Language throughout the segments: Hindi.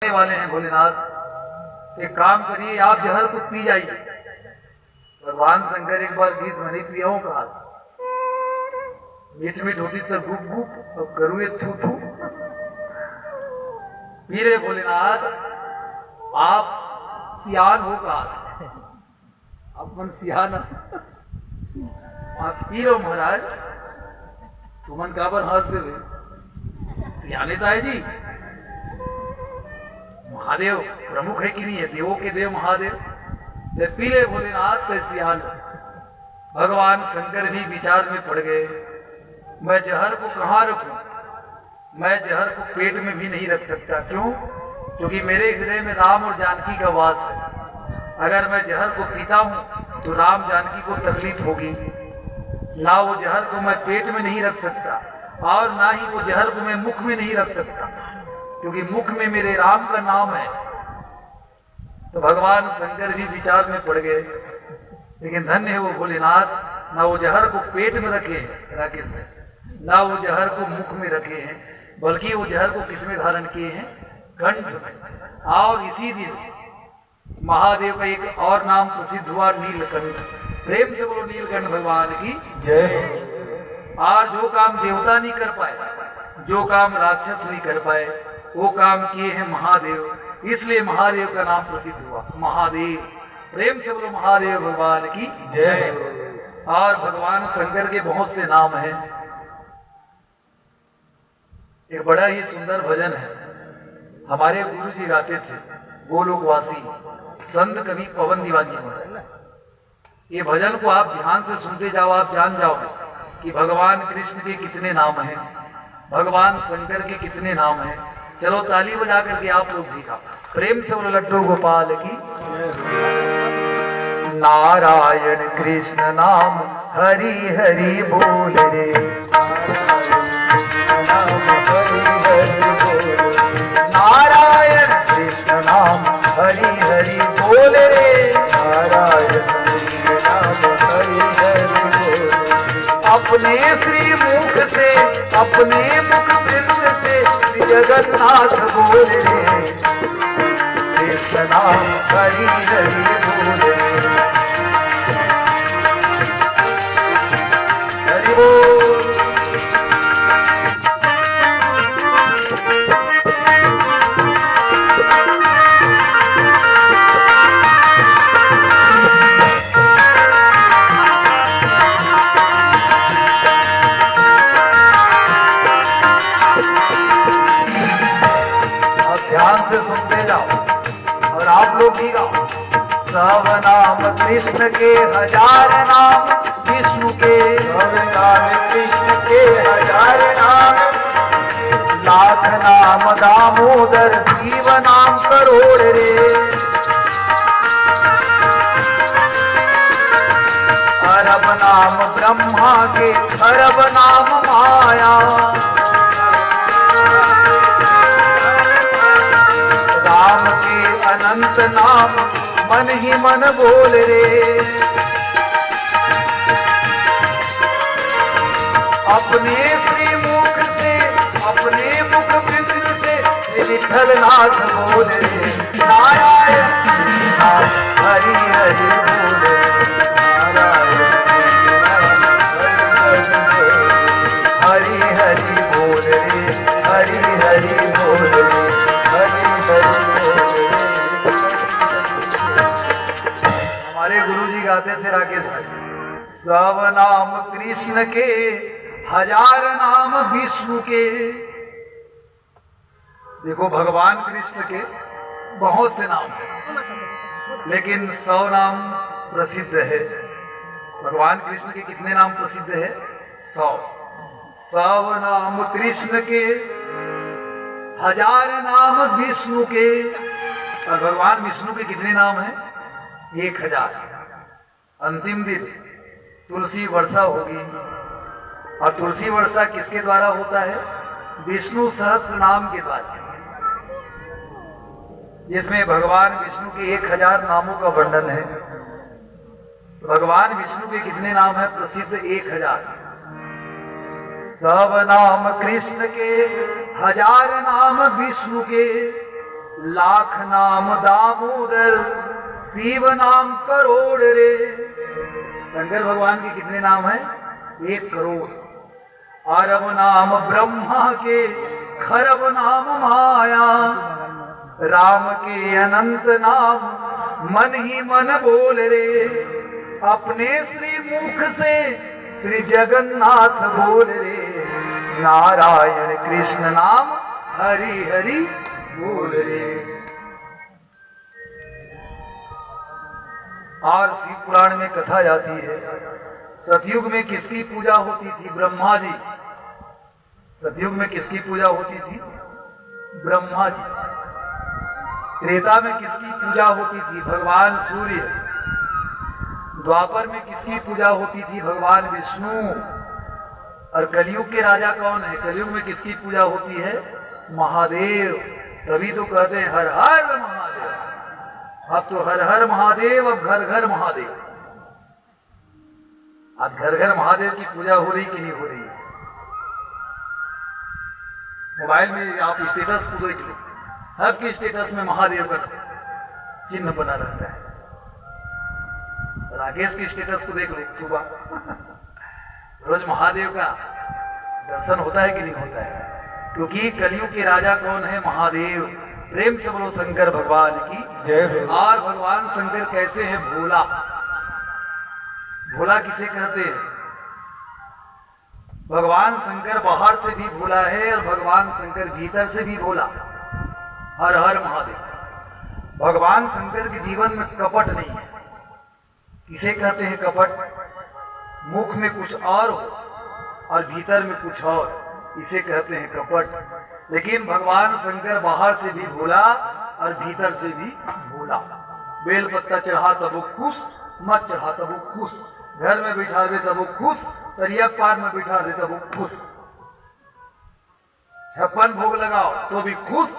वाले हैं भोलेनाथ, एक काम करिए, आप जहर को पी जाइए। भगवान शंकर एक बार 20 महीने पिया कहा, मीठ मीठ होती तो गुप गुप, अब करूए थू थू। पी रहे भोलेनाथ, आप सियान हो कहा, अपन सियान आप पी लो महाराज। तुमन का पर हंस देवे, सियाने ताए जी महादेव प्रमुख है कि नहीं है, देवों के देव महादेव। पीले भोलेनाथ सियान। भगवान शंकर भी विचार में पड़ गए, मैं जहर को कहाँ रखूं? मैं जहर को पेट में भी नहीं रख सकता। क्यों? क्योंकि मेरे हृदय में राम और जानकी का वास है। अगर मैं जहर को पीता हूं तो राम जानकी को तकलीफ होगी। ना वो जहर को मैं पेट में नहीं रख सकता और ना ही वो जहर को मैं मुख में नहीं रख सकता, क्योंकि मुख में मेरे राम का नाम है। तो भगवान शंकर भी विचार में पड़ गए, लेकिन धन्य है वो भोलेनाथ, ना वो जहर को पेट में रखे हैं राकेश भाई, ना वो जहर को मुख में रखे हैं, बल्कि वो जहर को किस में धारण किए हैं? कंठ में। और इसी दिन महादेव का एक और नाम प्रसिद्ध हुआ, नीलकंठ। प्रेम से बोलो नीलकंठ भगवान की जय। और जो काम देवता नहीं कर पाए, जो काम राक्षस नहीं कर पाए, वो काम किए हैं महादेव, इसलिए महादेव का नाम प्रसिद्ध हुआ महादेव। प्रेम से बोलो महादेव भगवान की जय। और भगवान शंकर के बहुत से नाम हैं। एक बड़ा ही सुंदर भजन है, हमारे गुरु जी गाते थे, गोलोकवासी संत कवि पवन दीवानी महाराज। ये भजन को आप ध्यान से सुनते जाओ, आप जान जाओगे कि भगवान कृष्ण के कितने नाम हैं, भगवान शंकर के कितने नाम हैं। चलो ताली बजा करके आप लोग भी गाओ, प्रेम से बोलो लड्डू गोपाल की। नारायण कृष्ण नाम हरि हरि बोल रे, नारायण कृष्ण नाम हरि हरि बोल रे, नारायण कृष्ण नाम हरि हरि बोल। अपने श्री मुख से, अपने मुख बिंद से जगन्नाथ बोल रे, कृष्ण नाम हरि हरि बोल रे, हरि बोल। सुनते जाओ और आप लोग भी गाओ। सब नाम कृष्ण के, हजार नाम विष्णु के, सब नाम कृष्ण के, हजार नाम, लाख नाम दामोदर, शिव नाम करोड़ रे, अरब नाम ब्रह्मा के, अरब नाम माया, अनंत नाम मन ही मन बोल रे। अपने श्री मुख से, अपने मुख बिंद से विठल नाथ बोल रे, नारायण हरि हरि बोल रे, नारायण हरि हरि बोल रे, हरि हरि बोल रे, हरि हरि बोल रे। हमारे गुरु जी गाते थे राकेश भाई, सब नाम कृष्ण के, हजार नाम विष्णु के। देखो भगवान कृष्ण के बहुत से नाम हैं, लेकिन 100 नाम प्रसिद्ध है। भगवान कृष्ण के कितने नाम प्रसिद्ध है? 100। सब नाम कृष्ण के, हजार नाम विष्णु के। और भगवान विष्णु के कितने नाम हैं? 1000। अंतिम दिन तुलसी वर्षा होगी, और तुलसी वर्षा किसके द्वारा होता है? विष्णु सहस्त्र नाम के द्वारा, जिसमें भगवान विष्णु के 1000 नामों का वर्णन है। भगवान विष्णु के कितने नाम है प्रसिद्ध? 1000। सब नाम कृष्ण के, हजार नाम विष्णु के। लाख नाम दामोदर शिव नाम करोड़ रे। शंकर भगवान के कितने नाम हैं? 1 करोड़। अरब नाम ब्रह्मा के, खरब नाम माया, राम के अनंत नाम मन ही मन बोल रे। अपने श्री मुख से श्री जगन्नाथ बोल रे। नारायण कृष्ण नाम हरि हरि बोल रे। और शिव पुराण में कथा जाती है, सतयुग में किसकी पूजा होती थी? ब्रह्मा जी। सतयुग में किसकी पूजा होती थी? ब्रह्मा जी। त्रेता में किसकी पूजा होती थी? भगवान सूर्य। द्वापर में किसकी पूजा होती थी? भगवान विष्णु। और कलयुग के राजा कौन है? कलयुग में किसकी पूजा होती है? महादेव। तभी तो कहते हैं हर हर महादेव। अब तो हर हर महादेव, अब घर घर महादेव। आज घर घर महादेव की पूजा हो रही कि नहीं हो रही है? मोबाइल में आप स्टेटस को देख लो, सबके स्टेटस में महादेव का चिन्ह बना रहता है। राकेश के स्टेटस को देख लो, सुबह रोज महादेव का दर्शन होता है कि नहीं होता है? क्योंकि कलयुग के राजा कौन है? महादेव। प्रेम से बोलो शंकर भगवान की जय। और भगवान शंकर कैसे हैं? भोला। भोला किसे कहते हैं? भगवान शंकर बाहर से भी भोला है और भगवान शंकर भीतर से भी भोला। हर हर महादेव। भगवान शंकर के जीवन में कपट नहीं है। किसे कहते हैं कपट? मुख में कुछ और हो और भीतर में कुछ और, इसे कहते हैं कपट। लेकिन भगवान शंकर बाहर से भी भोला और भीतर से भी भोला। बेल पत्ता चढ़ा तब वो खुश, मत चढ़ा तब वो खुश। घर में बिठा दे तब वो खुश, तरिया पार में बिठा दे तब वो खुश। 56 भोग लगाओ तो भी खुश,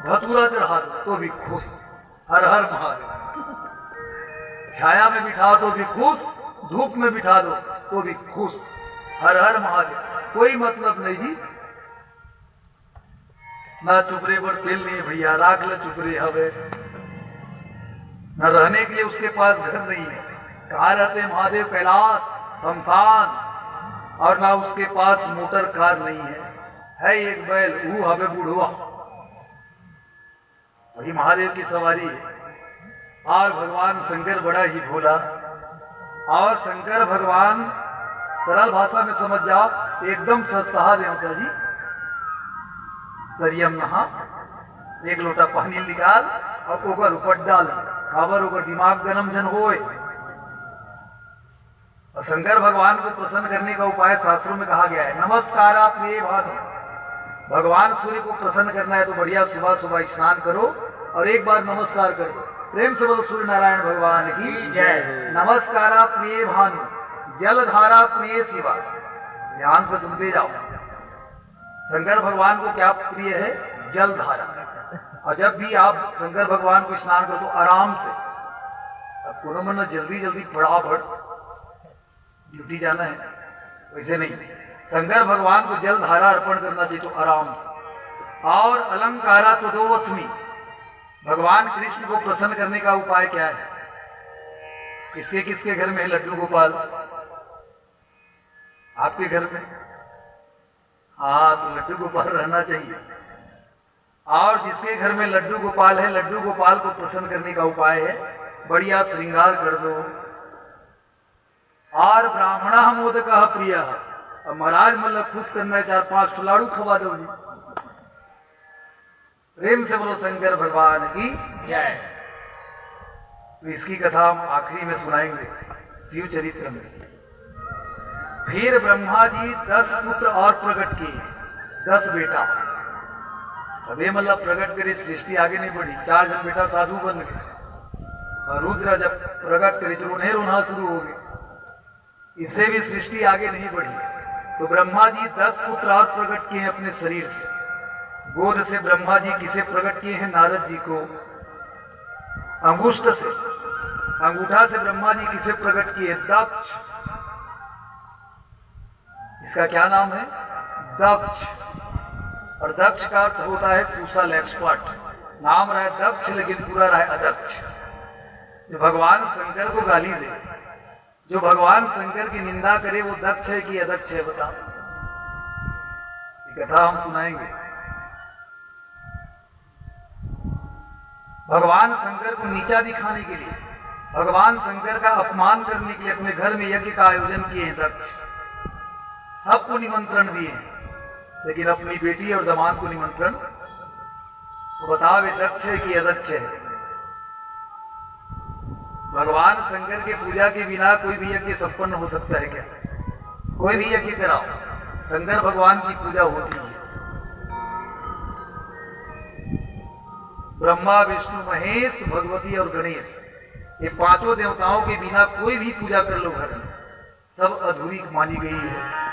धतूरा चढ़ा दो तो भी खुश। हर हर महादेव। छाया में बिठा तो भी खुश, धूप में बिठा दो तो भी खुश। हर हर महादेव। कोई मतलब नहीं जी। ना चुपरे पर तेल नहीं भैया, राख ले चुपरे हवे। न रहने के लिए उसके पास घर नहीं है। कहाँ रहते हैं महादेव? कैलाश, शमशान। और ना उसके पास मोटर कार नहीं है एक बैल, वो हवे बुढ़वा। वही महादेव की सवारी है। और भगवान शंकर बड़ा ही भोला। और शंकर भगवान सरल भाषा में समझ जाओ, एकदम सस्ता देवता जी। तरियम नहा, 1 लोटा पानी निकाल और ओकर ऊपर डाल, खाबर ओकर दिमाग गरम जन होए। और शंकर भगवान को प्रसन्न करने का उपाय शास्त्रों में कहा गया है। नमस्कारा प्रिय भानु। भगवान सूर्य को प्रसन्न करना है तो बढ़िया सुबह सुबह स्नान करो और एक बार नमस्कार कर दो। प्रेम से बोलो सूर्य नारायण भगवान की जय। नमस्कारा प्रिय भानु, जलधारा प्रिय शिवा। ध्यान से सुनते जाओ। शंकर भगवान को क्या प्रिय है? जलधारा। और जब भी आप शंकर भगवान को स्नान करो तो आराम से। अब कोनो मन जल्दी जल्दी फटाफट ड्यूटी जाना है, वैसे नहीं। शंकर भगवान को जलधारा अर्पण करना चाहिए तो आराम से। और अलंकारा तो दो अस्मी। भगवान कृष्ण को प्रसन्न करने का उपाय क्या है? किसके किसके घर में है लड्डू गोपाल? आपके घर में? हाँ, तो लड्डू गोपाल रहना चाहिए। और जिसके घर में लड्डू गोपाल है, लड्डू गोपाल को प्रसन्न करने का उपाय है बढ़िया श्रृंगार कर दो। और ब्राह्मणा मोदक प्रिय। अब महाराज मतलब खुश करना है, 4-5 लाड़ू खवा दो जी। प्रेम से बोलो शंकर भगवान की जय। तो इसकी कथा हम आखिरी में सुनाएंगे शिव चरित्र में। फिर ब्रह्मा जी 10 पुत्र और प्रकट किए, 10 बेटा। अब ये मतलब प्रकट करे, सृष्टि आगे नहीं बढ़ी। 4 जन बेटा साधु बन गए और रुद्र जब प्रकट करे रोने रोना शुरू हो गए। इससे भी सृष्टि आगे नहीं बढ़ी। तो ब्रह्मा जी 10 पुत्र और प्रकट किए अपने शरीर से। गोद से ब्रह्मा जी किसे प्रकट किए हैं? नारद जी को। अंगुष्ठ से, अंगूठा से ब्रह्मा जी किसे प्रकट किए? दक्ष। इसका क्या नाम है? दक्ष। और दक्ष का अर्थ होता है कुशल, एक्सपर्ट। नाम रहा दक्ष लेकिन पूरा रहा अदक्ष। जो भगवान शंकर को गाली दे, जो भगवान शंकर की निंदा करे, वो दक्ष है कि अदक्ष है बताओ? ये कथा हम सुनाएंगे। भगवान शंकर को नीचा दिखाने के लिए, भगवान शंकर का अपमान करने के लिए अपने घर में यज्ञ का आयोजन किए हैं दक्ष। सबको निमंत्रण दिए हैं, लेकिन अपनी बेटी और दामाद को निमंत्रण, तो बताओ वे दक्ष है कि अदक्ष है? भगवान शंकर के पूजा के बिना कोई भी यज्ञ संपन्न हो सकता है क्या? कोई भी यज्ञ कराओ, शंकर भगवान की पूजा होती है। ब्रह्मा विष्णु महेश भगवती और गणेश, ये पांचों देवताओं के बिना कोई भी पूजा कर लो घर में, सब अधूरी मानी गई है।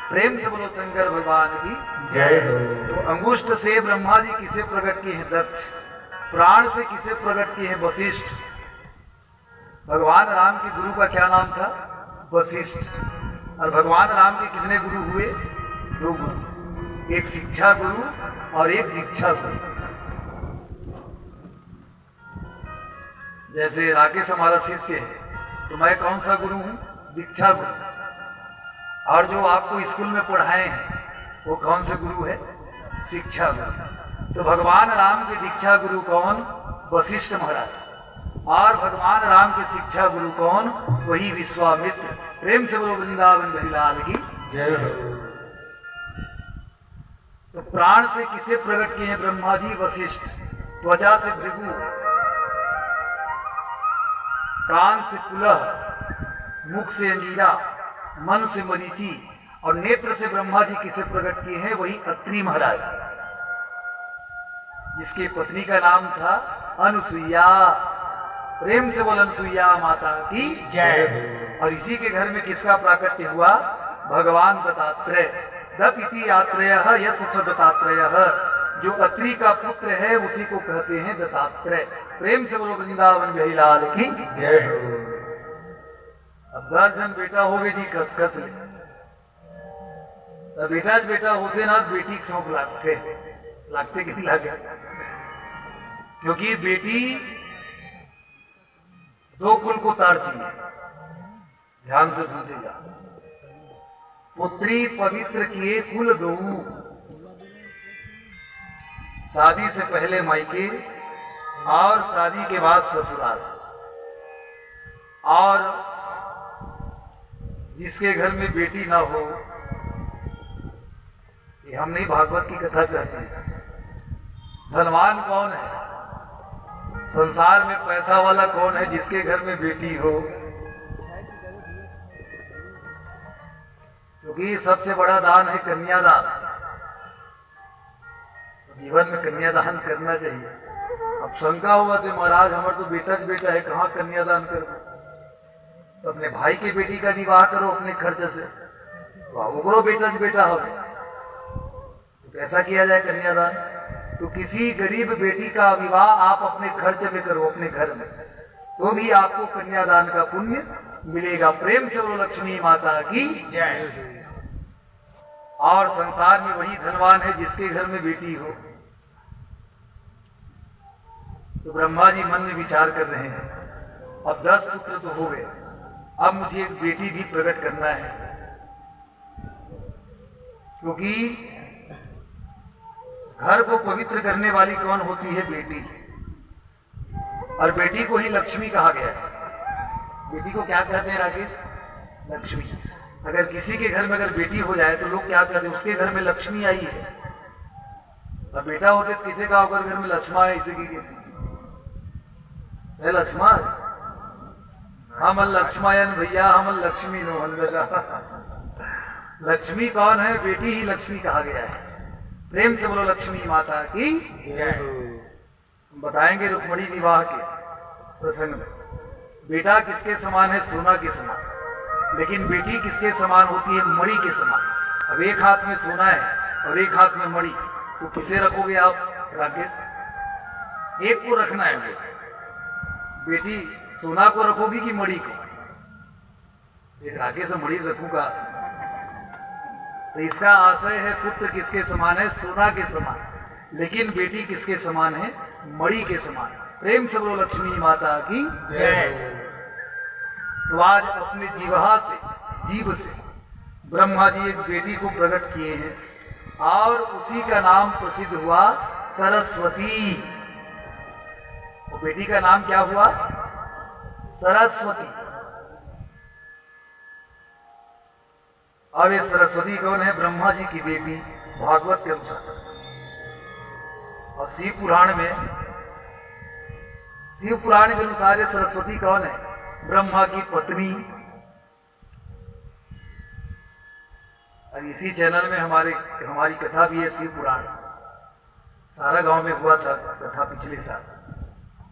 प्रेम से बोलो शंकर भगवान की जय हो। तो अंगुष्ठ से ब्रह्मा जी किसे प्रकट किए हैं? दक्ष। प्राण से किसे प्रकट किए हैं? वशिष्ठ। भगवान राम के गुरु का क्या नाम था? वशिष्ठ। और भगवान राम के कितने गुरु हुए? 2 गुरु, एक शिक्षा गुरु और एक दीक्षा गुरु। जैसे राकेश हमारा शिष्य है, तो मैं कौन सा गुरु हूं? दीक्षा गुरु। और जो आपको स्कूल में पढ़ाए हैं वो कौन से गुरु है? शिक्षा गुरु। तो भगवान राम के दीक्षा गुरु कौन? वशिष्ठ महाराज। और भगवान राम के शिक्षा गुरु कौन? वही विश्वामित्र। प्रेम से बोलो वृंदावन बिहारी की जय हो। तो प्राण से किसे प्रकट किए हैं ब्रह्मा जी? वशिष्ठ। त्वचा से भृगु, कान से पुलह, मुख से अंगीरा, मन से मरीचि और नेत्र से ब्रह्मा जी किसे प्रकट किए हैं? वही अत्रि महाराज, जिसकी पत्नी का नाम था अनुसुईया। प्रेम से बोल अनुसुईया माता की जय। और इसी के घर में किसका प्राकट्य हुआ? भगवान दत्तात्रेय। दत्त इति आत्रेयः यस्य स दत्तात्रेयः, जो अत्रि का पुत्र है उसी को कहते हैं दत्तात्रेय। प्रेम से बोलो वृंदावन बिहारी लाल की जय हो। अब 10 जन बेटा हो गए जी, खस ले। तो बेटा होते ना, बेटी के सौंप लागते कि नहीं लागे? क्योंकि बेटी 2 कुल को तारती है। ध्यान से सुनते जा। पुत्री पवित्र किए कुल 2, शादी से पहले मायके और शादी के बाद ससुराल। और जिसके घर में बेटी ना हो, ये हम नहीं भागवत की कथा कहते हैं। धनवान कौन है? संसार में पैसा वाला कौन है जिसके घर में बेटी हो? क्योंकि सबसे बड़ा दान है कन्यादान। जीवन में कन्यादान करना चाहिए। अब शंका हुआ तो महाराज हमारा तो बेटा है, कहाँ कन्यादान करो? तो अपने भाई के बेटी का विवाह करो अपने खर्च से, वो बेटा हो। तो कैसा किया जाए कन्यादान? तो किसी गरीब बेटी का विवाह आप अपने खर्च में करो अपने घर में, तो भी आपको कन्यादान का पुण्य मिलेगा। प्रेम से बोलो लक्ष्मी माता की जय। और संसार में वही धनवान है जिसके घर में बेटी हो। तो ब्रह्मा जी मन में विचार कर रहे हैं, अब 10 पुत्र तो हो गए, अब मुझे एक बेटी भी प्रकट करना है। क्योंकि घर को पवित्र करने वाली कौन होती है? बेटी। और बेटी को ही लक्ष्मी कहा गया है। बेटी को क्या कहते हैं राकेश? लक्ष्मी। अगर किसी के घर में अगर बेटी हो जाए तो लोग क्या कहते हैं? उसके घर में लक्ष्मी आई है। और बेटा होते तो किसी का होकर घर में लक्ष्मा है, इसी की लक्ष्मा, हम लक्ष्मायन भैया, हम लक्ष्मी नो। लक्ष्मी कौन है? बेटी ही लक्ष्मी कहा गया है। प्रेम से बोलो लक्ष्मी माता की जय। बताएंगे रुक्मणी विवाह के प्रसंग में बेटा किसके समान है? सोना के समान। लेकिन बेटी किसके समान होती है? मणि के समान। अब एक हाथ में सोना है और एक हाथ में मणि, तो किसे रखोगे आप राकेश? एक को रखना है। बेटी सोना को रखोगी कि मणि को? एक राकेश मणि रखूंगा। तो इसका आशय है पुत्र किसके समान है? सोना के समान। लेकिन बेटी किसके समान है? मणि के समान। प्रेम से बोलो लक्ष्मी माता की जय। तो आज अपने जीव से ब्रह्मा जी एक बेटी को प्रकट किए हैं और उसी का नाम प्रसिद्ध हुआ सरस्वती। वो बेटी का नाम क्या हुआ? सरस्वती। अब ये सरस्वती कौन है? ब्रह्मा जी की बेटी भागवत के अनुसार। और शिव पुराण के अनुसार ये सरस्वती कौन है? ब्रह्मा की पत्नी। और इसी चैनल में हमारी कथा भी है, शिव पुराण। सारा गांव में हुआ था कथा पिछले साल।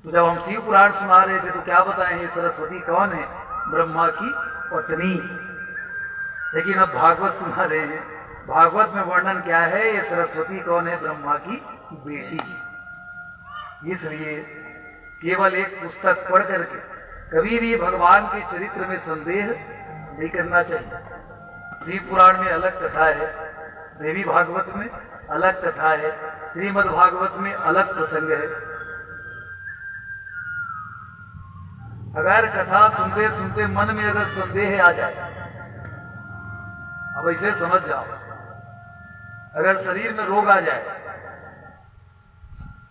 तो जब हम शिव पुराण सुना रहे थे तो क्या बताएं ये सरस्वती कौन है? ब्रह्मा की पत्नी। लेकिन अब भागवत सुना रहे हैं, भागवत में वर्णन क्या है? ये सरस्वती कौन है? ब्रह्मा की बेटी। इसलिए केवल एक पुस्तक पढ़ करके कभी भी भगवान के चरित्र में संदेह नहीं करना चाहिए। शिव पुराण में अलग कथा है, देवी भागवत में अलग कथा है, श्रीमद् भागवत में अलग प्रसंग है। अगर कथा सुनते सुनते मन में अगर संदेह आ जाए, अब इसे समझ जाओ, अगर शरीर में रोग आ जाए,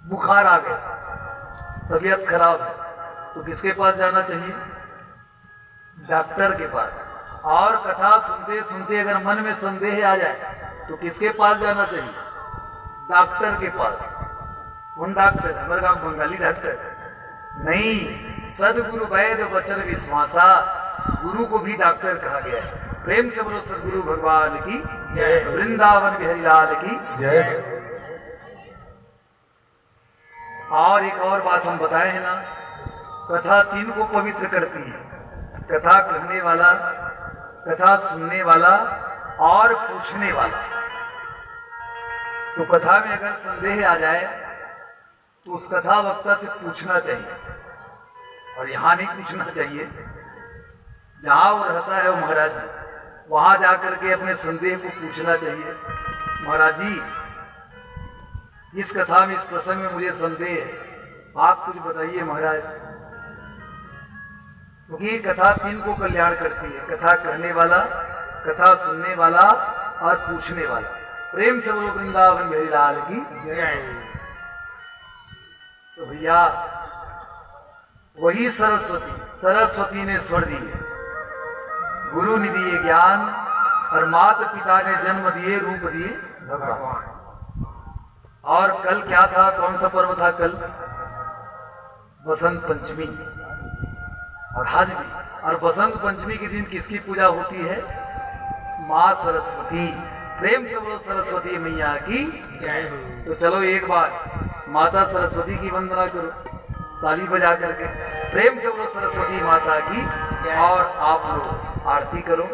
बुखार आ गया, तबीयत खराब है, तो किसके पास जाना चाहिए? डॉक्टर के पास। और कथा सुनते सुनते अगर मन में संदेह आ जाए तो किसके पास जाना चाहिए? डॉक्टर के पास। कौन डॉक्टर? हमारे गांव बंगाली डॉक्टर नहीं, सदगुरु वैद्य वचन विश्वासा। गुरु को भी डॉक्टर कहा गया है। प्रेम से बोलो सदगुरु भगवान की जय, वृंदावन बिहारी लाल की जय। और एक और बात हम बताए हैं ना, कथा 3 को पवित्र करती है। कथा कहने वाला, कथा सुनने वाला और पूछने वाला। तो कथा में अगर संदेह आ जाए तो उस कथा वक्ता से पूछना चाहिए। और यहां नहीं पूछना चाहिए, जहां वो रहता है वो महाराज जी, वहां जाकर के अपने संदेह को पूछना चाहिए। महाराज जी, इस कथा में, इस प्रसंग में मुझे संदेह है, आप कुछ बताइए महाराज। क्योंकि कथा 3 को कल्याण करती है, कथा कहने वाला, कथा सुनने वाला और पूछने वाला। प्रेम से बोलो वृंदावन बिहारी लाल की जय। तो भैया वही सरस्वती ने स्वर दी है। गुरु ने दिए ज्ञान और माता पिता ने जन्म दिए, रूप दिए भगवान। और कल क्या था? कौन सा पर्व था कल? बसंत पंचमी। और आज भी। और बसंत पंचमी के दिन किसकी पूजा होती है? माँ सरस्वती। प्रेम से बोलो सरस्वती मैया की जय। तो चलो एक बार माता सरस्वती की वंदना करो ताली बजा करके। प्रेम से बोलो सरस्वती माता की। और आप लोग आरती करो।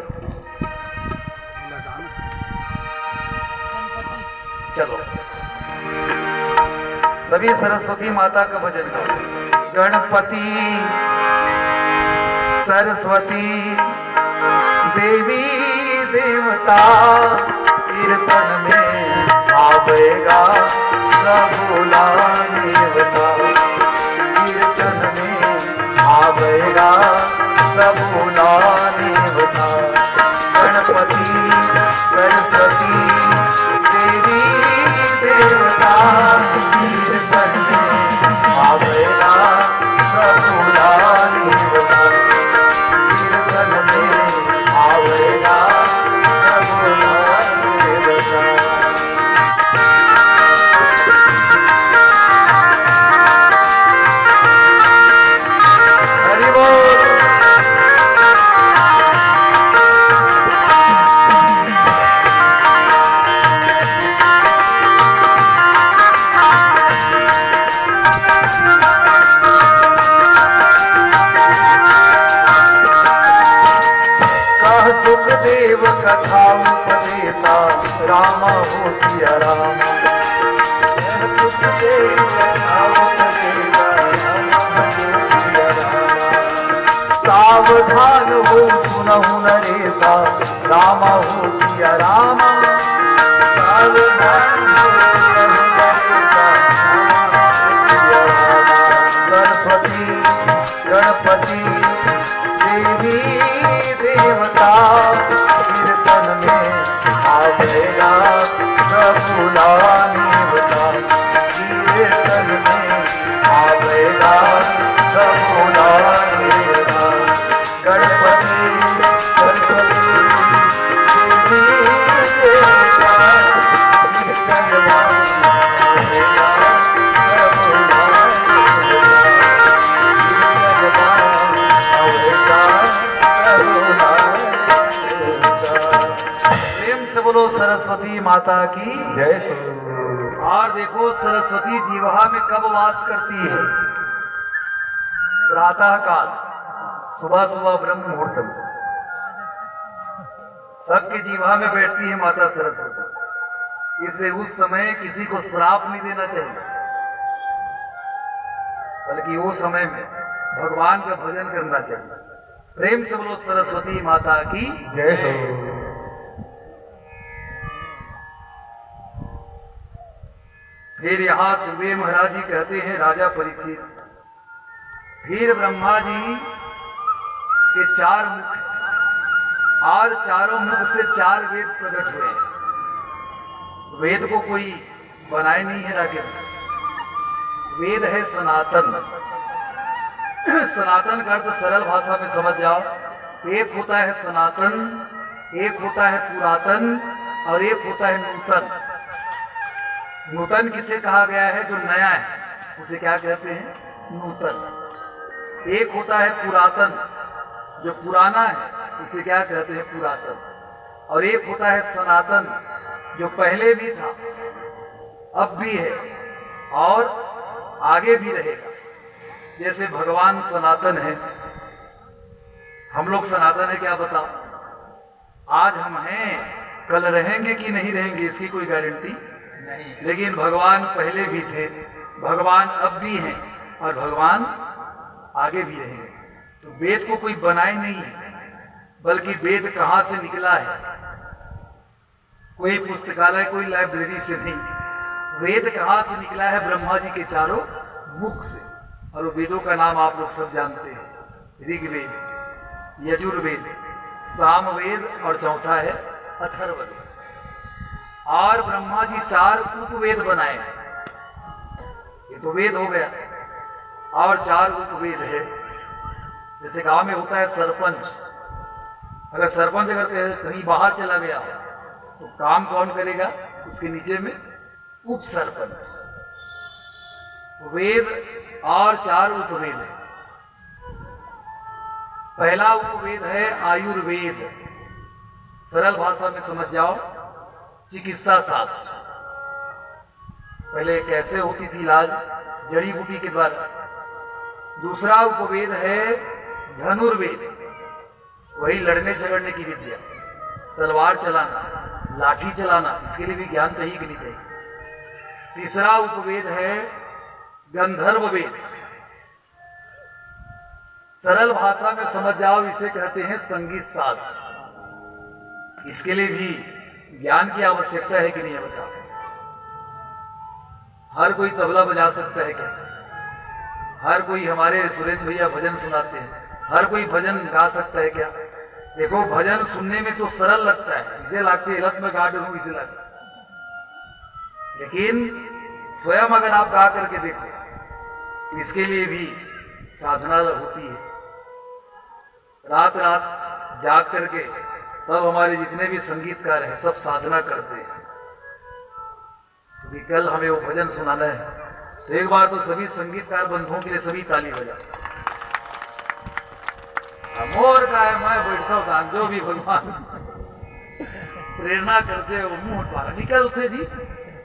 चलो सभी सरस्वती माता का भजन करो। गणपति सरस्वती देवी देवता, कीर्तन में आवेगा सबूला देवता। कीर्तन में आवेगा सबूला देवता। गणपति सरस्वती देवी देवता, कीर्तन में आवेगा सबूला देवता। कीर्तन में आवेगा सबूला देवता। हरि बोल। सुखदेव कथा उपदेशा, राम हो सिया राम। सुखदेव कथा उपदेशा, राम हो सिया राम। सावधान हो सुनहु नरेशा, राम हो सिया राम। सावधान हो सुनहु नरेशा, राम हो सिया मन में आवेगा प्रभु लाएगा। गणपति गणपति बोलो सरस्वती माता की जय। और देखो सरस्वती जीवा में कब वास करती है? प्रातः काल, सुबह सुबह ब्रह्म मुहूर्त में सबके जीवा में बैठती है माता सरस्वती। इसलिए उस समय किसी को श्राप नहीं देना चाहिए, बल्कि वो समय में भगवान का भजन करना चाहिए। प्रेम से बोलो सरस्वती माता की जय हो। फिर यहाँ सुखदेव महाराज जी कहते हैं राजा परीक्षित, फिर ब्रह्मा जी के 4 मुख हैं और चारों मुख से 4 वेद प्रकट हुए हैं। वेद को कोई बनाए नहीं है राकेश, वेद है सनातन। सनातन का अर्थ सरल भाषा में समझ जाओ, एक होता है सनातन, एक होता है पुरातन और एक होता है नूतन। नूतन किसे कहा गया है? जो नया है उसे क्या कहते हैं? नूतन। एक होता है पुरातन, जो पुराना है उसे क्या कहते हैं? पुरातन। और एक होता है सनातन, जो पहले भी था, अब भी है और आगे भी रहेगा। जैसे भगवान सनातन है, हम लोग सनातन है, क्या बताओ? आज हम हैं, कल रहेंगे कि नहीं रहेंगे इसकी कोई गारंटी नहीं। लेकिन भगवान पहले भी थे, भगवान अब भी हैं और भगवान आगे भी रहेंगे। तो वेद को कोई बनाए नहीं है, बल्कि वेद कहाँ से निकला है? कोई पुस्तकालय, कोई लाइब्रेरी से नहीं। वेद कहाँ से निकला है? ब्रह्मा जी के 4 मुख से। और वेदों का नाम आप लोग सब जानते हैं, ऋग्वेद, यजुर्वेद, सामवेद और चौथा है अथर्ववेद। और ब्रह्मा जी 4 उपवेद बनाए, ये तो वेद हो गया। और 4 उपवेद है। जैसे गांव में होता है सरपंच, अगर सरपंच कहीं बाहर चला गया तो काम कौन करेगा? उसके नीचे में उप सरपंच। वेद और 4 उपवेद है। पहला उपवेद है आयुर्वेद, सरल भाषा में समझ जाओ, चिकित्सा शास्त्र। पहले कैसे होती थी इलाज? जड़ी बूटी के द्वारा। दूसरा उपवेद है धनुर्वेद, वही लड़ने झगड़ने की विद्या, तलवार चलाना, लाठी चलाना, इसके लिए भी ज्ञान चाहिए कि नहीं चाहिए। तीसरा उपवेद है गंधर्व वेद, सरल भाषा में समझ जाओ, इसे कहते हैं संगीत शास्त्र। इसके लिए भी ज्ञान की आवश्यकता है कि नहीं है बताओ? हर कोई तबला बजा सकता है क्या? हर कोई, हमारे सुरेंद्र भैया भजन सुनाते हैं, हर कोई भजन गा सकता है क्या? देखो, भजन सुनने में तो सरल लगता है, इसे लगती है लत में गा दूं, इसे लगता है। लेकिन स्वयं अगर आप गा करके देखो तो इसके लिए भी साधना होती है। रात रात जाग करके सब हमारे जितने भी संगीतकार हैं सब साधना करते हैं, क्योंकि कल हमें वो भजन सुनाना है। तो एक बार तो सभी संगीतकार बंधुओं के लिए सभी ताली बजा। मोर का है, मैं बैठता हूँ, जो भी भगवान प्रेरणा करते हो मुंह बाहर निकलते जी,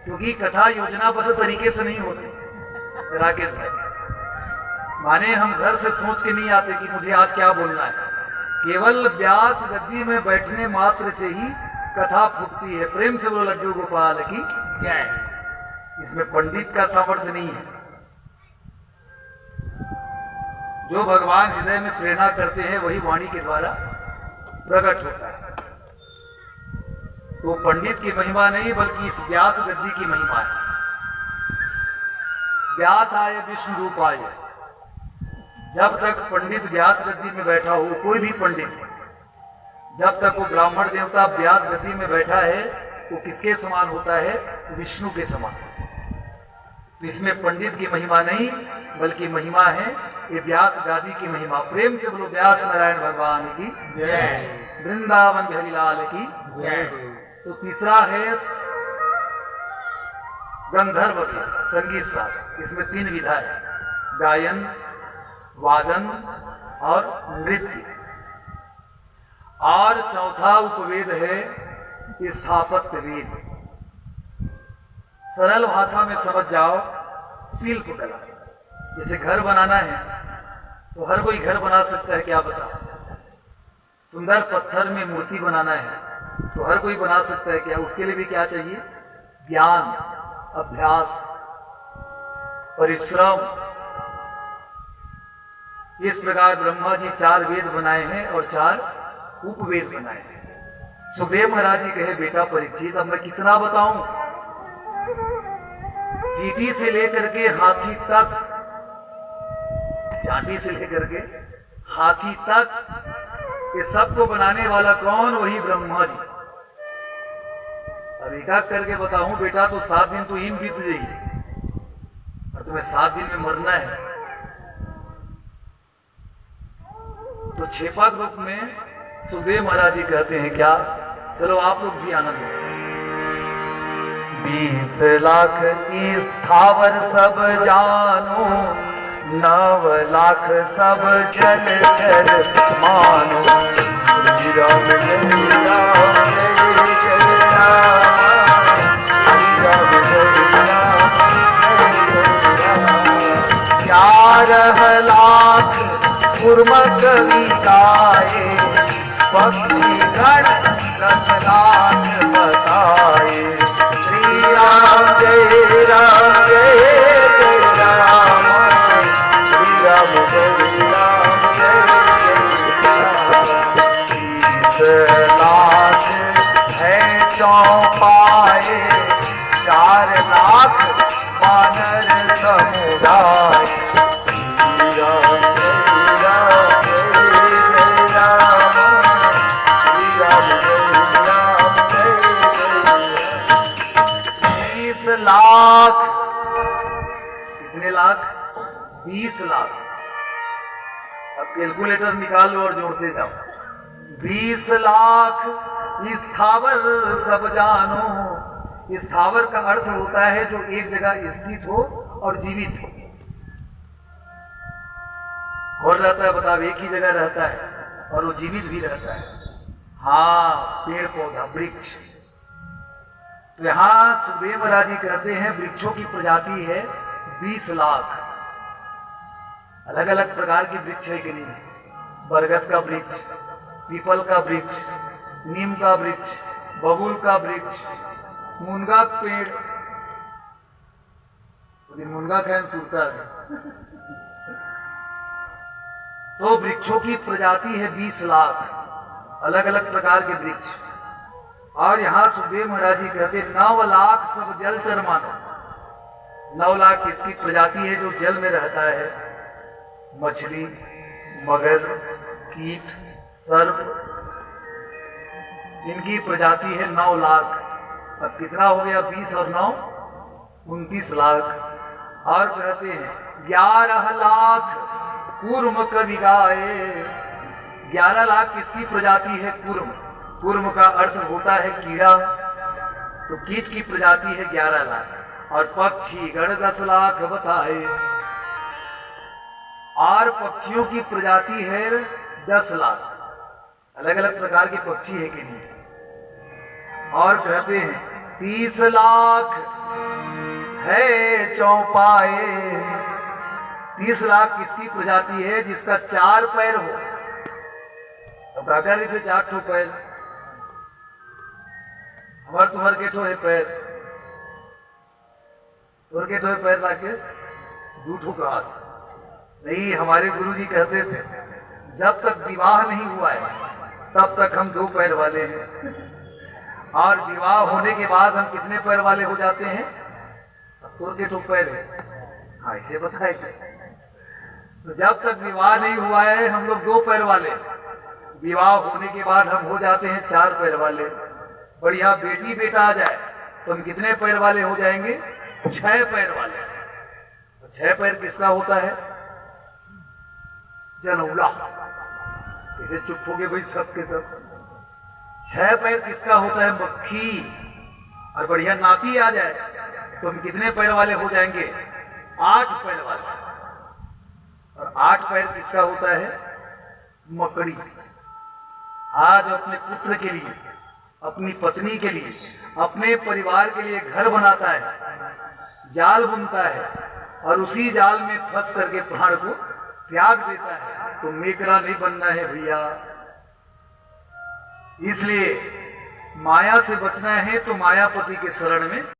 क्योंकि कथा योजनाबद्ध तरीके से नहीं होती राकेश भाई। माने हम घर से सोच के नहीं आते कि मुझे आज क्या बोलना है, केवल व्यास गद्दी में बैठने मात्र से ही कथा फूटती है। प्रेम से बोलो लड्डू गोपाल की जय। इसमें पंडित का सामर्थ्य नहीं है। जो भगवान हृदय में प्रेरणा करते हैं वही वाणी के द्वारा प्रकट होता है। तो पंडित की महिमा नहीं, बल्कि इस व्यास गद्दी की महिमा है। व्यास आए विष्णु रूप आए। जब तक पंडित व्यास गद्दी में बैठा हो, कोई भी पंडित, जब तक वो ब्राह्मण देवता व्यास गद्दी में बैठा है, वो किसके समान होता है? विष्णु के समान। तो इसमें पंडित की महिमा नहीं, बल्कि महिमा है ये व्यास गादी की महिमा। प्रेम से बोलो व्यास नारायण भगवान की जय, वृंदावन बिहारी लाल की जय। तो तीसरा है गंधर्व संगीत शास्त्र। इसमें 3 विधा है, गायन, वादन और नृत्य। और चौथा उपवेद है स्थापत्य वेद। सरल भाषा में समझ जाओ, शिल्प कला। जैसे घर बनाना है तो हर कोई घर बना सकता है, क्या बताओ। सुंदर पत्थर में मूर्ति बनाना है तो हर कोई बना सकता है, क्या। उसके लिए भी क्या चाहिए, ज्ञान, अभ्यास, परिश्रम। इस प्रकार ब्रह्मा जी 4 वेद बनाए हैं और 4 उपवेद बनाए हैं। सुखदेव महाराज जी कहे, बेटा परीक्षित, अब मैं कितना बताऊं। चींटी से लेकर के हाथी तक, चांटी से लेकर के हाथी तक, ये सबको बनाने वाला कौन, वही ब्रह्मा जी। अब एक करके बताऊं बेटा, तो 7 दिन तो इन बीत जाएगी और तुम्हें 7 दिन में मरना है। तो छेपक रूप में सुखदेव महाराज जी कहते हैं क्या, चलो आप लोग भी आनंद लो। 20 लाख स्थावर सब जानो, 9 लाख सब जल चर मानो। श्री राम जय राम जय जय राम, श्री राम जय राम जय जय राम। 11 लाख कूर्म कवि गाए, पक्षी गण 10 लाख बताए। श्री राम जय राम जय जय राम, श्री राम जय राम जय जय राम। 20 लाख है चौपाए, 4 लाख वानर समुदाय। श्री राम लाख, कितने लाख, 20 लाख। अब कैलकुलेटर निकाल लो और जोड़ते जाओ। 20 लाख स्थावर सब जानो। स्थावर का अर्थ होता है जो एक जगह स्थित हो और जीवित हो। और रहता है, बताओ, एक ही जगह रहता है और वो जीवित भी रहता है। हाँ, पेड़ पौधा, वृक्ष। तो यहां सुखदेव महाराज जी कहते हैं वृक्षों की प्रजाति है 20 लाख। अलग अलग प्रकार के वृक्ष है कि नहीं। बरगद का वृक्ष, पीपल का वृक्ष, नीम का वृक्ष, बबूल का वृक्ष, मुनगा पेड़। मुनगा खान सुरता है। तो वृक्षों की प्रजाति है 20 लाख, अलग अलग प्रकार के वृक्ष। और यहां सुखदेव महाराज जी कहते 9 लाख सब जलचर मानो। 9 लाख इसकी प्रजाति है जो जल में रहता है। मछली, मगर, कीट, सर्प, इनकी प्रजाति है 9 लाख। अब कितना हो गया, 20 और 9 29 लाख। और कहते हैं 11 लाख कूर्म कवि गाए। 11 लाख किसकी प्रजाति है, कूर्म। कूर्म का अर्थ होता है कीड़ा, तो कीट की प्रजाति है 11 लाख। और पक्षी गण 10 लाख बताए। और पक्षियों की प्रजाति है 10 लाख। अलग अलग प्रकार के पक्षी है कि नहीं। और कहते हैं 30 लाख है चौपाए। 30 लाख किसकी प्रजाति है, जिसका 4 पैर हो। अब क्या कर रहे थे, 4 ठो पैर। हमार तुम्हार के ठो है पैर, तुर के ठो है पैर, राकेश 2 ठो का हाथ। नहीं, हमारे गुरुजी कहते थे जब तक विवाह नहीं हुआ है तब तक हम 2 पैर वाले हैं, और विवाह होने के बाद हम कितने पैर वाले हो जाते हैं, तुर के ठो पैर है। हाँ, इसे बताए। तो जब तक विवाह नहीं हुआ है हम लोग 2 पैर वाले, विवाह होने के बाद हम हो जाते हैं 4 पैर वाले। बढ़िया बेटी बेटा आ जाए तो हम कितने पैर वाले हो जाएंगे, 6 पैर वाले। 6 पैर किसका होता है? जनौला। कैसे चुप हो गए भाई सब के सब? 6 पैर किसका होता है? मक्खी। और बढ़िया नाती आ जाए तो हम कितने पैर वाले हो जाएंगे? 8 पैर वाले। और 8 पैर किसका होता है? मकड़ी। आज अपने पुत्र के लिए, अपनी पत्नी के लिए, अपने परिवार के लिए घर बनाता है, जाल बुनता है और उसी जाल में फंस करके प्राण को त्याग देता है। तो मेकरा नहीं बनना है भैया। इसलिए माया से बचना है तो मायापति के शरण में